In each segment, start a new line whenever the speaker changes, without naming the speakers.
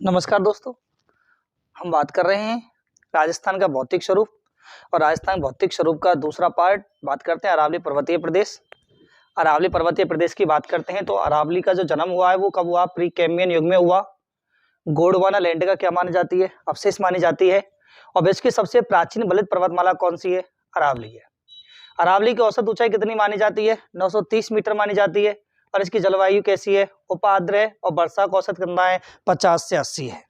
नमस्कार दोस्तों। हम बात कर रहे हैं राजस्थान का भौतिक स्वरूप और राजस्थान भौतिक स्वरूप का दूसरा पार्ट बात करते हैं अरावली पर्वतीय प्रदेश। अरावली पर्वतीय प्रदेश की बात करते हैं तो अरावली का जो जन्म हुआ है वो कब हुआ? प्री कैम्बियन युग में हुआ। गोंडवाना लैंड का क्या मानी जाती है? अवशेष मानी जाती है। और विश्व की सबसे प्राचीन बलित पर्वतमाला कौन सी है? अरावली है। अरावली की औसत ऊंचाई कितनी मानी जाती है? 930 मीटर मानी जाती है। और इसकी जलवायु कैसी है? उपाद्र है। और वर्षा का औसत कितना है? 50 से 80 है।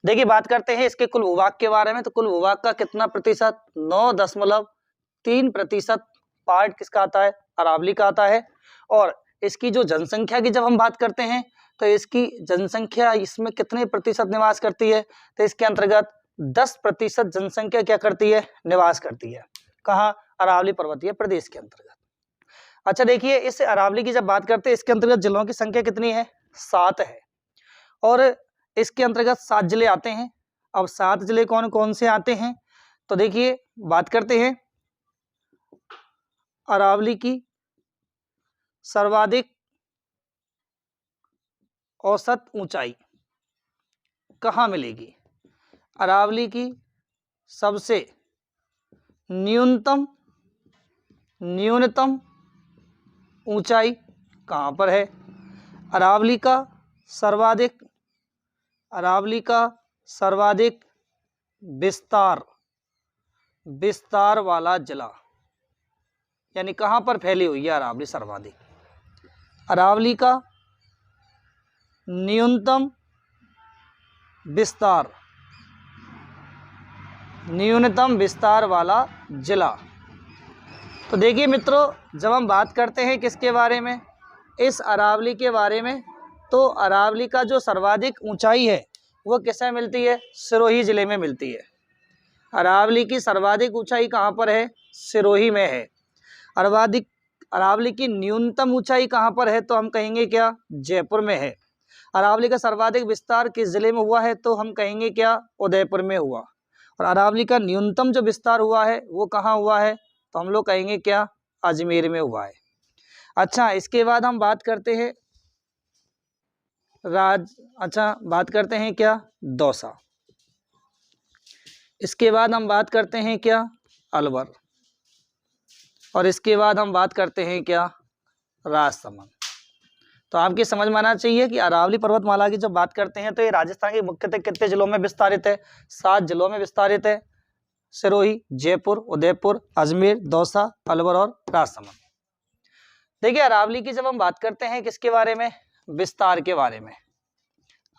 देखिए बात करते हैं इसके कुल भूभाग के बारे में। तो कुल भूभाग का कितना प्रतिशत? 9.3% पार्ट किसका आता है? अरावली का आता है। और इसकी जो जनसंख्या की जब हम बात करते हैं तो इसकी जनसंख्या इसमें कितने प्रतिशत निवास करती है? तो इसके अंतर्गत 10% जनसंख्या क्या करती है? निवास करती है। कहाँ? अरावली पर्वतीय प्रदेश के अंतर्गत। अच्छा देखिए, इस अरावली की जब बात करते हैं इसके अंतर्गत जिलों की संख्या कितनी है? 7 है। और इसके अंतर्गत 7 जिले आते हैं। अब 7 जिले कौन कौन से आते हैं? तो देखिए बात करते हैं अरावली की सर्वाधिक औसत ऊंचाई कहाँ मिलेगी? अरावली की सबसे न्यूनतम ऊंचाई कहाँ पर है? अरावली का सर्वाधिक विस्तार वाला जिला, यानी कहाँ पर फैली हुई है अरावली सर्वाधिक? अरावली का न्यूनतम विस्तार वाला जिला। तो देखिए मित्रों, जब हम बात करते हैं किसके बारे में? इस अरावली के बारे में, तो अरावली का जो सर्वाधिक ऊंचाई है वो किसे मिलती है? सिरोही जिले में मिलती है। अरावली की सर्वाधिक ऊंचाई कहाँ पर है? सिरोही में है। अरावली की न्यूनतम ऊंचाई कहाँ पर है? तो हम कहेंगे क्या? जयपुर में है। अरावली का सर्वाधिक विस्तार किस जिले में हुआ है? तो हम कहेंगे क्या? उदयपुर में हुआ। और अरावली का न्यूनतम जो विस्तार हुआ है वो कहाँ हुआ है? तो हम लोग कहेंगे क्या? अजमेर में हुआ है। अच्छा, इसके बाद हम बात करते हैं बात करते हैं क्या? दौसा। इसके बाद हम बात करते हैं क्या? अलवर। और इसके बाद हम बात करते हैं क्या? राजसमंद। तो आपकी समझ में आना चाहिए कि अरावली पर्वतमाला की जब बात करते हैं तो ये राजस्थान के मुख्यतः कितने जिलों में विस्तारित है? 7 जिलों में विस्तारित है। सिरोही, जयपुर, उदयपुर, अजमेर, दौसा, अलवर और राजसमंद। देखिए अरावली की जब हम बात करते हैं किसके बारे में? विस्तार के बारे में।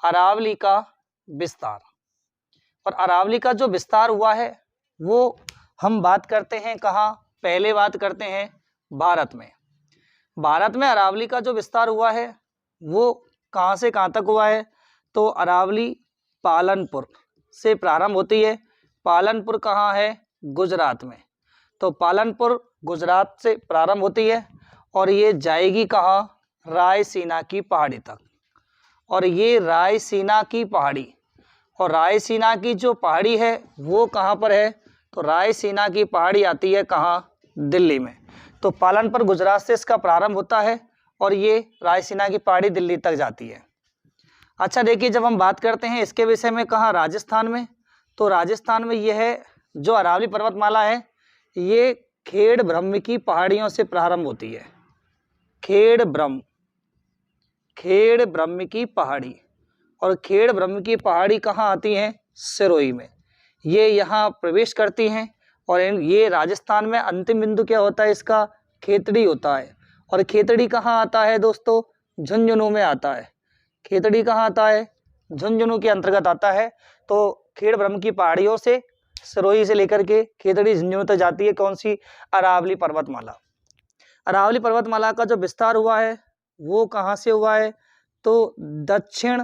अरावली का विस्तार, और अरावली का जो विस्तार हुआ है वो हम बात करते हैं कहाँ? पहले बात करते हैं भारत में। भारत में अरावली का जो विस्तार हुआ है वो कहाँ से कहाँ तक हुआ है? तो अरावली पालनपुर से प्रारंभ होती है। पालनपुर कहाँ है? गुजरात में। तो पालनपुर गुजरात से प्रारंभ होती है और ये जाएगी कहाँ? रायसीना की पहाड़ी तक। और ये रायसीना की पहाड़ी, और रायसीना की जो पहाड़ी है वो कहाँ पर है? तो रायसीना की पहाड़ी आती है कहाँ? दिल्ली में। तो पालनपुर गुजरात से इसका प्रारंभ होता है और ये रायसीना की पहाड़ी दिल्ली तक जाती है। अच्छा देखिए, जब हम बात करते हैं इसके विषय में कहाँ? राजस्थान में। तो राजस्थान में यह है जो अरावली पर्वतमाला है ये खेड़ ब्रह्म की पहाड़ियों से प्रारंभ होती है। खेड़ ब्रह्म की पहाड़ी, और खेड़ ब्रह्म की पहाड़ी कहाँ आती है? सिरोही में। ये यहाँ प्रवेश करती हैं और ये राजस्थान में अंतिम बिंदु क्या होता है इसका? खेतड़ी होता है। और खेतड़ी कहाँ आता है दोस्तों? झुंझुनू में आता है। खेतड़ी कहाँ आता है? झुंझुनू के अंतर्गत आता है। तो खेड़ ब्रह्म की पहाड़ियों से सिरोही से लेकर के खेतड़ी झुंझुनू तक जाती है कौन सी? अरावली पर्वतमाला। अरावली पर्वतमाला का जो विस्तार हुआ है वो कहाँ से हुआ है? तो दक्षिण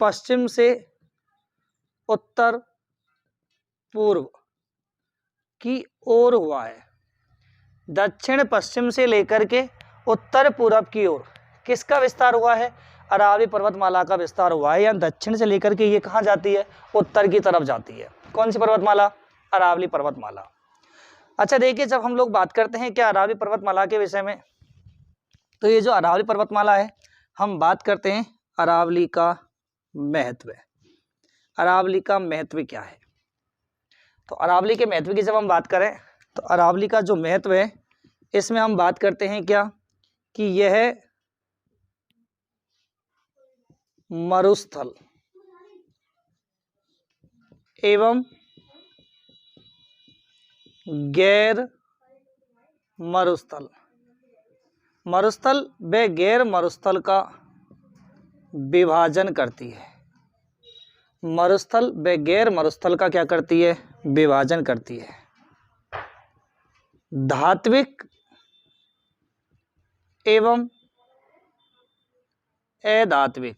पश्चिम से उत्तर पूर्व की ओर हुआ है। दक्षिण पश्चिम से लेकर के उत्तर पूर्व की ओर किसका विस्तार हुआ है? अरावली पर्वतमाला का विस्तार हुआ है। या दक्षिण से लेकर के ये कहाँ जाती है? उत्तर की तरफ जाती है। कौन सी पर्वतमाला? अरावली पर्वतमाला। अच्छा देखिए, जब हम लोग बात करते हैं क्या अरावली पर्वतमाला के विषय में, तो ये जो अरावली पर्वतमाला है, हम बात करते हैं अरावली का महत्व। अरावली का महत्व क्या है? तो अरावली के महत्व की जब हम बात करें तो अरावली का जो महत्व है इसमें हम बात करते हैं क्या कि यह मरुस्थल एवं गैर मरुस्थल, मरुस्थल व गैर मरुस्थल का विभाजन करती है। मरुस्थल व गैर मरुस्थल का क्या करती है? विभाजन करती है। धात्विक एवं अधात्विक,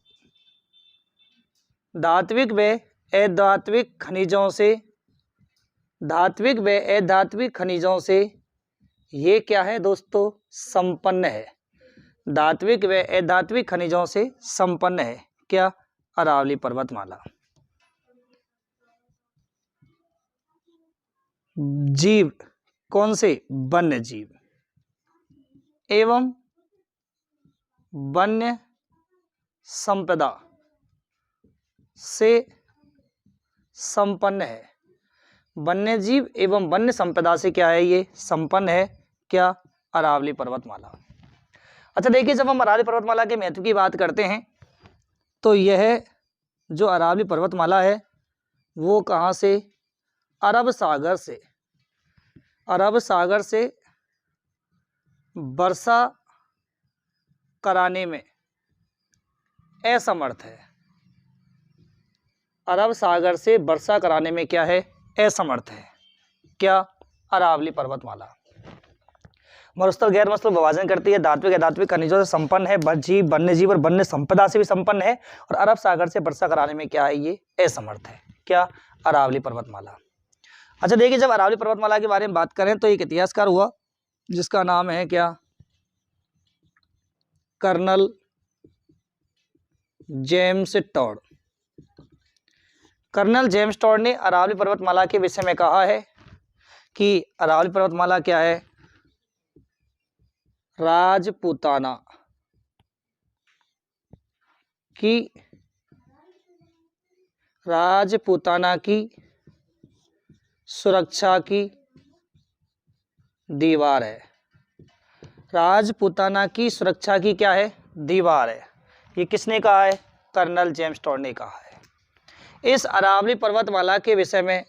धात्विक व अधात्विक खनिजों से, धात्विक व अधात्विक खनिजों से ये क्या है दोस्तों? संपन्न है। धात्विक व अधात्विक खनिजों से संपन्न है क्या? अरावली पर्वतमाला। जीव कौन से? वन्य जीव एवं वन्य संपदा से संपन्न है। वन्य जीव एवं वन्य संपदा से क्या है? ये संपन्न है क्या? अरावली पर्वतमाला। अच्छा देखिए, जब हम अरावली पर्वतमाला के महत्व की बात करते हैं तो यह जो अरावली पर्वतमाला है वो कहाँ से? अरब सागर से, अरब सागर से वर्षा कराने में असमर्थ है। अरब सागर से वर्षा कराने में क्या है? असमर्थ है क्या? अरावली पर्वतमाला। मरुस्थल गैर मरुस्थल विभाजन करती है। धात्विक अधात्विक खनिजों से संपन्न है। वन्य जीव और वन्य संपदा से भी संपन्न है। और अरब सागर से वर्षा कराने में क्या है? ये असमर्थ है क्या? अरावली पर्वतमाला। अच्छा देखिए, जब अरावली पर्वतमाला के बारे में बात करें तो एक इतिहासकार हुआ जिसका नाम है क्या? Colonel James Tod. Colonel James Tod ने अरावली पर्वतमाला के विषय में कहा है कि अरावली पर्वतमाला क्या है? राजपूताना की, राजपूताना की सुरक्षा की दीवार है। राजपूताना की सुरक्षा की क्या है? दीवार है। ये किसने कहा है? कर्नल जेम्स टॉड ने कहा है। इस अरावली पर्वतमाला के विषय में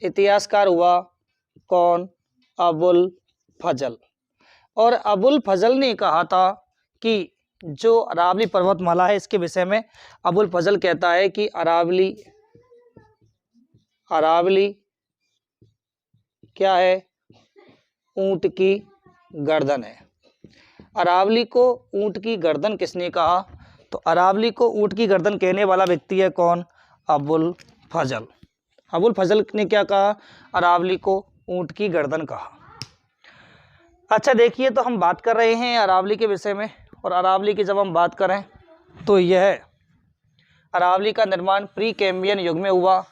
इतिहासकार हुआ कौन? अबुल फजल। और अबुल फजल ने कहा था कि जो अरावली पर्वतमाला है इसके विषय में अबुल फजल कहता है कि अरावली, अरावली क्या है? ऊंट की गर्दन है। अरावली को ऊंट की गर्दन किसने कहा? तो अरावली को ऊंट की गर्दन कहने वाला व्यक्ति है कौन? अबुल फजल। अबुल फजल ने क्या कहा? अरावली को ऊंट की गर्दन कहा। अच्छा देखिए, तो हम बात कर रहे हैं अरावली के विषय में। और अरावली की जब हम बात करें तो यह अरावली का निर्माण प्री कैम्बियन युग में हुआ।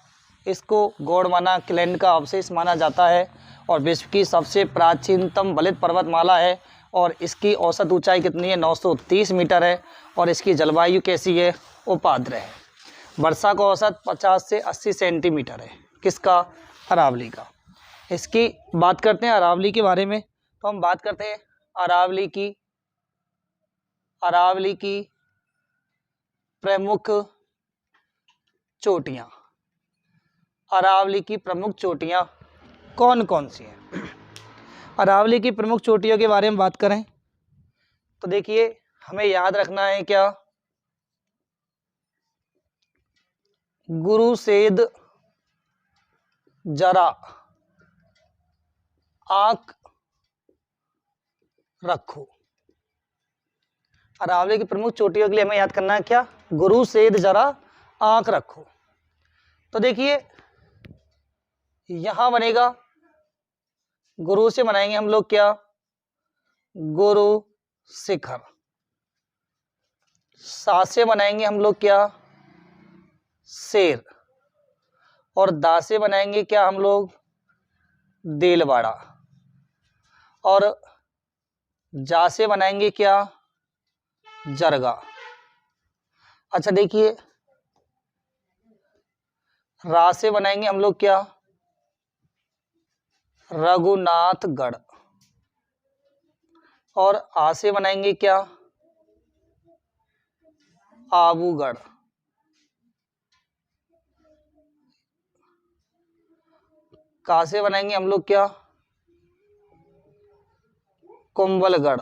इसको गोंडवाना क्लैन का अवशेष माना जाता है और विश्व की सबसे प्राचीनतम बलित पर्वतमाला है। और इसकी औसत ऊंचाई कितनी है? 930 मीटर है। और इसकी जलवायु कैसी है? उपाद्र है। वर्षा का औसत 50 से 80 सेंटीमीटर है। किसका? अरावली का। इसकी बात करते हैं अरावली के बारे में तो हम बात करते हैं अरावली की, अरावली की प्रमुख चोटियां। अरावली की प्रमुख चोटियां कौन कौन सी हैं? अरावली की प्रमुख चोटियों के बारे में बात करें तो देखिए, हमें याद रखना है क्या? गुरुसेद जरा आंख रखो। अरावली की प्रमुख चोटियों के लिए हमें याद करना है क्या? गुरुसेद जरा आंख रखो। तो देखिए, यहां बनेगा, गुरु से बनाएंगे हम लोग क्या? गुरु शिखर। सा से बनाएंगे हम लोग क्या? शेर। और दा से बनाएंगे क्या हम लोग? देलवाड़ा। और जा से बनाएंगे क्या? जरगा। अच्छा देखिए, रा से बनाएंगे हम लोग क्या, रघुनाथगढ़, और आ से बनाएंगे क्या, आबूगढ़। का से बनाएंगे हम लोग क्या, कुंभलगढ़।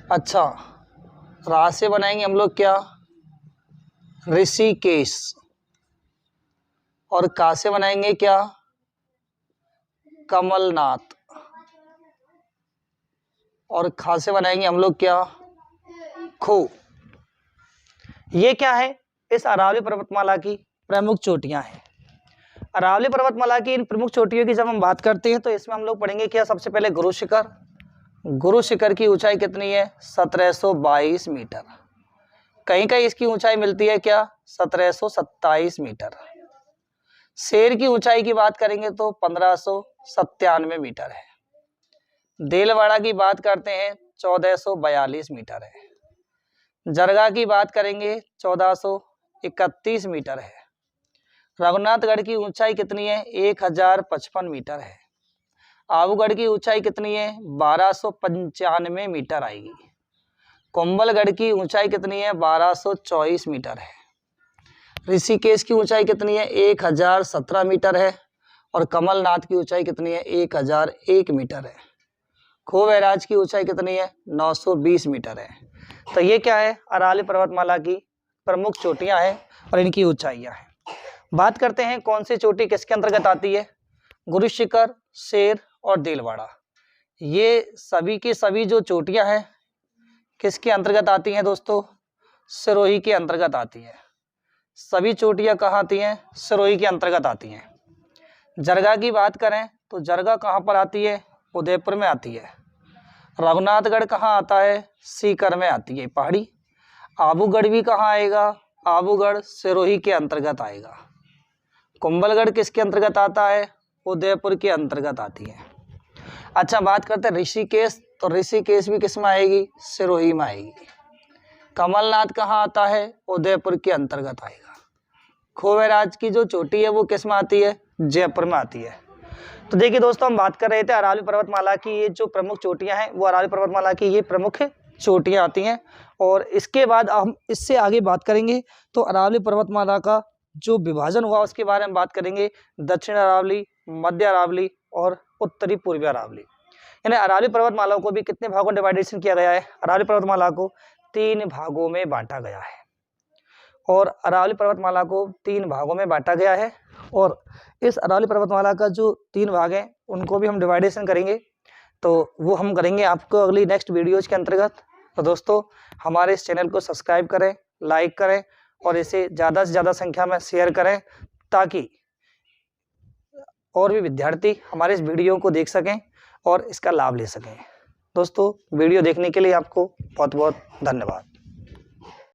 अच्छा, रा से बनाएंगे हम लोग क्या, ऋषिकेश, और का से बनाएंगे क्या, कमलनाथ, और खा से बनाएंगे हम लोग क्या, खो। ये क्या है, इस अरावली पर्वतमाला की प्रमुख चोटियां हैं। अरावली पर्वतमाला की इन प्रमुख चोटियों की जब हम बात करते हैं तो इसमें हम लोग पढ़ेंगे क्या, सबसे पहले गुरु शिखर। गुरु शिखर की ऊंचाई कितनी है, 1722 मीटर। कहीं कहीं इसकी ऊंचाई मिलती है क्या, 1727 मीटर। शेर की ऊंचाई की बात करेंगे तो 1597 मीटर है। देलवाड़ा की बात करते हैं 1442 मीटर है। जरगा की बात करेंगे 1431 मीटर है। रघुनाथगढ़ की ऊंचाई कितनी है, 1055 मीटर है। आबूगढ़ की ऊंचाई कितनी है, 1295 मीटर आएगी। कुंभलगढ़ की ऊंचाई कितनी है, 1224 मीटर है। ऋषिकेश की ऊंचाई कितनी है, 1017 मीटर है। और कमलनाथ की ऊंचाई कितनी है, 1001 मीटर है। खो बैराज की ऊंचाई कितनी है, 920 मीटर है। तो ये क्या है, अरावली पर्वतमाला की प्रमुख चोटियां हैं और इनकी ऊंचाइयां हैं। बात करते हैं कौन सी चोटी किसके अंतर्गत आती है, गुरु शिखर, शेर और देलवाड़ा। ये सभी की सभी जो चोटियां हैं किसके अंतर्गत आती हैं दोस्तों, सिरोही के अंतर्गत आती हैं। सभी चोटियां कहाँ आती हैं, सिरोही के अंतर्गत आती हैं। जरगा की बात करें तो जरगा कहाँ पर आती है, उदयपुर में आती है। रघुनाथगढ़ कहाँ आता है, सीकर में आती है पहाड़ी। आबूगढ़ भी कहाँ आएगा, आबूगढ़ सिरोही के अंतर्गत आएगा। कुंभलगढ़ किसके अंतर्गत आता है, उदयपुर के अंतर्गत आती है। अच्छा बात करते हैं ऋषिकेश, तो ऋषिकेश भी किस में आएगी, सिरोही में आएगी। कमलनाथ कहाँ आता है, उदयपुर के अंतर्गत आएगा। खोवेराज की जो चोटी है वो किस में आती है, जयपुर में आती है। तो देखिए दोस्तों, हम बात कर रहे थे अरावली पर्वतमाला की ये जो प्रमुख चोटियां हैं, वो अरावली पर्वतमाला की ये प्रमुख चोटियां आती हैं। और इसके बाद हम इससे आगे बात करेंगे तो अरावली पर्वतमाला का जो विभाजन हुआ उसके बारे में बात करेंगे। दक्षिण अरावली, मध्य अरावली और उत्तरी पूर्वी अरावली। यानी अरावली पर्वतमाला को भी कितने भागों में डिवाइडेशन किया गया है, अरावली पर्वतमाला को 3 भागों में बांटा गया है। और अरावली पर्वतमाला को 3 भागों में बांटा गया है। और इस अरावली पर्वतमाला का जो 3 भाग हैं उनको भी हम डिवाइडेशन करेंगे, तो वो हम करेंगे आपको अगली नेक्स्ट वीडियोज के अंतर्गत। तो दोस्तों, हमारे इस चैनल को सब्सक्राइब करें, लाइक करें और इसे ज़्यादा से ज़्यादा संख्या में शेयर करें, ताकि और भी विद्यार्थी हमारे इस वीडियो को देख सकें और इसका लाभ ले सकें। दोस्तों, वीडियो देखने के लिए आपको बहुत बहुत धन्यवाद।